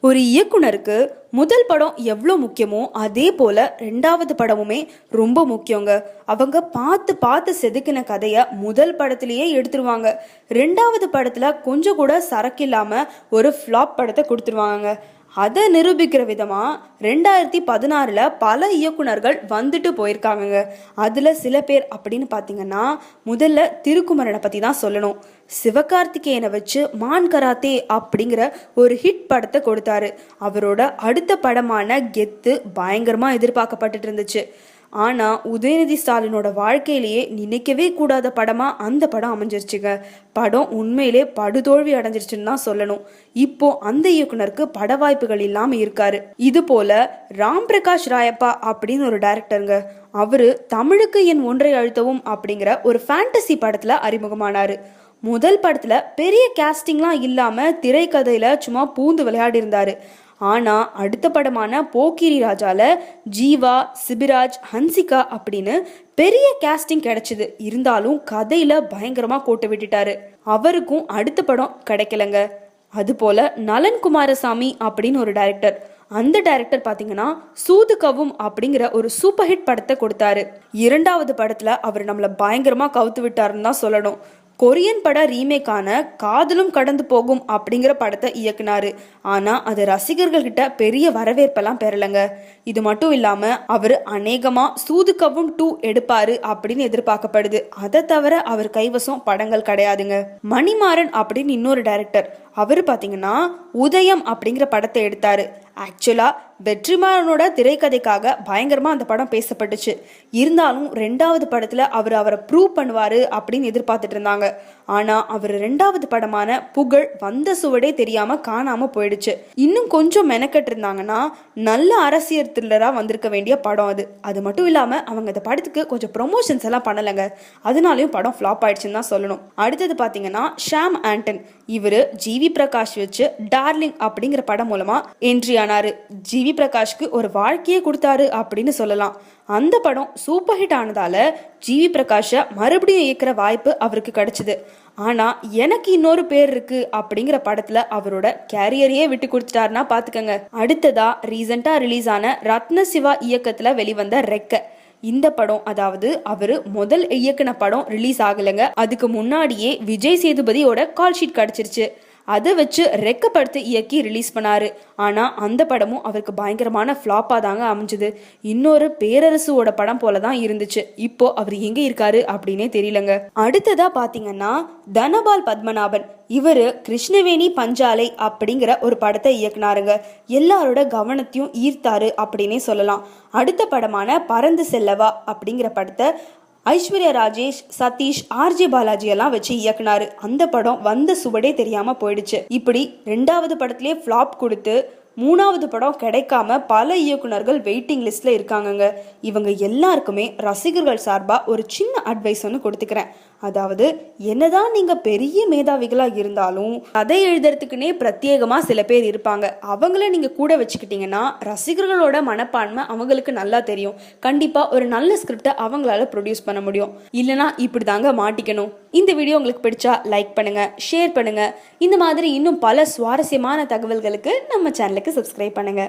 ஒரு இயக்குனருக்கு முதல் படம் எவ்வளோ முக்கியமோ அதே போல ரெண்டாவது படமுமே ரொம்ப முக்கியங்க. அவங்க பார்த்து பார்த்து செதுக்கின கதையை முதல் படத்திலேயே எடுத்துருவாங்க. ரெண்டாவது படத்துல கொஞ்சம் கூட சரக்கில்லாம ஒரு ஃப்ளாப் படத்தை கொடுத்துருவாங்க. அதை நிரூபிக்கிற விதமா 2016 பல இயக்குனர்கள் வந்துட்டு போயிருக்காங்க. அதுல சில பேர் அப்படின்னு பாத்தீங்கன்னா, முதல்ல திருக்குமரனை பத்தி தான் சொல்லணும். சிவகார்த்திகேயனை வச்சு மான் கராத்தே அப்படிங்கிற ஒரு ஹிட் படத்தை கொடுத்தாரு. அவரோட அடுத்த படமான கெத்து பயங்கரமா எதிர்பார்க்கப்பட்டுட்டு இருந்துச்சு. ஆனா உதயநிதி ஸ்டாலினோட வாழ்க்கையிலேயே நினைக்கவே கூடாத படமா அந்த படம் அமைஞ்சிருச்சுங்க. படம் உண்மையிலே படுதோல்வி அடைஞ்சிருச்சுன்னு தான் சொல்லணும். இப்போ அந்த இயக்குனருக்கு பட வாய்ப்புகள் இல்லாம இருக்காரு. இது போல ராம் பிரகாஷ் ராயப்பா அப்படின்னு ஒரு டைரக்டருங்க. அவரு தமிழுக்கு என் ஒன்றை அழுத்தவும் அப்படிங்கிற ஒரு ஃபேண்டசி படத்துல அறிமுகமானாரு. முதல் படத்துல பெரிய கேஸ்டிங்லாம் இல்லாம திரைக்கதையில சும்மா பூந்து விளையாடி இருந்தாரு. ஆனா அடுத்த படமான போக்கிரி ராஜால ஜீவா, சிபிராஜ், ஹன்சிகா அப்படின்னு பெரிய கேஸ்டிங் கிடைச்சது. இருந்தாலும் கதையில பயங்கரமா கோட்டை விட்டுட்டாரு. அவருக்கும் அடுத்த படம் கிடைக்கலங்க. அது போல நலன் குமாரசாமி அப்படின்னு ஒரு டைரக்டர். அந்த டைரக்டர் பாத்தீங்கன்னா சூதுகவும் அப்படிங்கிற ஒரு சூப்பர் ஹிட் படத்தை கொடுத்தாரு. இரண்டாவது படத்துல அவர் நம்மள பயங்கரமா கவுத்து விட்டாருன்னு தான் சொல்லணும். கொரியன் பட ரீமேக்கான காதலும் கடந்து போகும் அப்படிங்கிற படத்தை இயக்குனாரு. ஆனா அது ரசிகர்கள் கிட்ட பெரிய வரவேற்பெல்லாம் பெறலங்க. இது மட்டும் இல்லாம அவரு அநேகமா சூதுகவும் 2 எடுப்பாரு அப்படின்னு எதிர்பார்க்கப்படுது. அதை தவிர அவர் கைவசம் படங்கள் கிடையாதுங்க. மணிமாறன் அப்படின்னு இன்னொரு டைரக்டர். அவரு பாத்தீங்கன்னா உதயம் அப்படிங்கிற படத்தை எடுத்தாரு. ஆக்சுவலா வெற்றிமாறனோட திரைக்கதைக்காக பயங்கரமா அந்த படம் பேசப்பட்டுச்சு. இருந்தாலும் ரெண்டாவது படத்துல அவரை ப்ரூவ் பண்ணுவாரு அப்படின்னு எதிர்பார்த்துட்டு இருந்தாங்க. ஆனா அவர் ரெண்டாவது படமான புகழ் வந்த சுவடே தெரியாம காணாம போயிடுச்சு. இன்னும் கொஞ்சம் மெனக்கட்டு இருந்தாங்கன்னா நல்ல அரசியல் த்ரில்லரா வந்திருக்க வேண்டிய படம் அது. அது மட்டும் இல்லாம அவங்க அந்த படத்துக்கு கொஞ்சம் ப்ரொமோஷன்ஸ் எல்லாம் பண்ணலங்க. அதனாலயும் படம் ஃபிளாப் ஆயிடுச்சுன்னு தான் சொல்லணும். அடுத்தது பாத்தீங்கன்னா ஷாம் ஆண்டன். இவரு ஜிவி பிரகாஷ் வச்சு டார்லிங் அப்படிங்கிற படம் மூலமா என்ட்ரி ஆனாரு. ஜிவி பிரகாஷ்க்கு ஒரு வாழ்க்கையே கொடுத்தாரு அப்படின்னு சொல்லலாம். அந்த படம் சூப்பர் ஹிட் ஆனதால ஜிவி பிரகாஷ மறுபடியும் இயக்குற வாய்ப்பு அவருக்கு கிடைச்சது. ஆனா எனக்கு இன்னொரு பேர் இருக்கு அப்படிங்கிற படத்துல அவரோட கேரியரையே விட்டு கொடுத்துட்டாருன்னா பாத்துக்கங்க. அடுத்ததா ரீசெண்டா ரிலீஸ் ஆன ரத்ன சிவா இயக்கத்துல வெளிவந்த ரெக்க. இந்த படம், அதாவது அவரு முதல் இயக்குன படம் ரிலீஸ் ஆகலைங்க. அதுக்கு முன்னாடியே விஜய் சேதுபதியோட கால் ஷீட் கிடைச்சிருச்சு. அதை வச்சு ரெக்கப்படுத்தி இயக்கி ரிலீஸ் பண்ணாரு. ஆனா அந்த படமும் அவருக்கு பயங்கரமான ஃப்ளாப்பா தாங்க அமைஞ்சது. இன்னொரு பேரரசுவோட படம் போலதான் இருந்துச்சு. இப்போ அவர் எங்க இருக்காரு அப்படின்னே தெரியலங்க. அடுத்ததா பாத்தீங்கன்னா தனபால் பத்மநாபன். இவரு கிருஷ்ணவேணி பஞ்சாலை அப்படிங்கிற ஒரு படத்தை இயக்குனாருங்க. எல்லாரோட கவனத்தையும் ஈர்த்தாரு அப்படின்னே சொல்லலாம். அடுத்த படமான பறந்து செல்லவா அப்படிங்கிற படத்தை ஐஸ்வர்யா ராஜேஷ், சதீஷ், ஆர்ஜே பாலாஜி எல்லாம் வச்சு இயக்குனாரு. அந்த படம் வந்த சுவடே தெரியாம போயிடுச்சு. இப்படி ரெண்டாவது படத்திலே ஃபிளாப் கொடுத்து மூணாவது படம் கிடைக்காம பல இயக்குனர்கள் வெயிட்டிங் லிஸ்ட்ல இருக்காங்கங்க. இவங்க எல்லாருக்குமே ரசிகர்கள் சார்பா ஒரு சின்ன அட்வைஸ் ஒன்று கொடுத்துக்கிறேன். அதாவது என்னதான் நீங்க பெரிய மேதாவிகளா இருந்தாலும் கதை எழுதுறதுக்குன்னே பிரத்யேகமா சில பேர் இருப்பாங்க. அவங்கள நீங்க கூட வச்சுக்கிட்டீங்கன்னா ரசிகர்களோட மனப்பான்மை அவங்களுக்கு நல்லா தெரியும். கண்டிப்பா ஒரு நல்ல ஸ்கிரிப்டை அவங்களால ப்ரொடியூஸ் பண்ண முடியும். இல்லைனா இப்படி தாங்க மாட்டிக்கணும். இந்த வீடியோ உங்களுக்கு பிடிச்சா லைக் பண்ணுங்க, ஷேர் பண்ணுங்க. இந்த மாதிரி இன்னும் பல சுவாரஸ்யமான தகவல்களுக்கு நம்ம சேனலுக்கு சப்ஸ்கிரைப் பண்ணுங்க.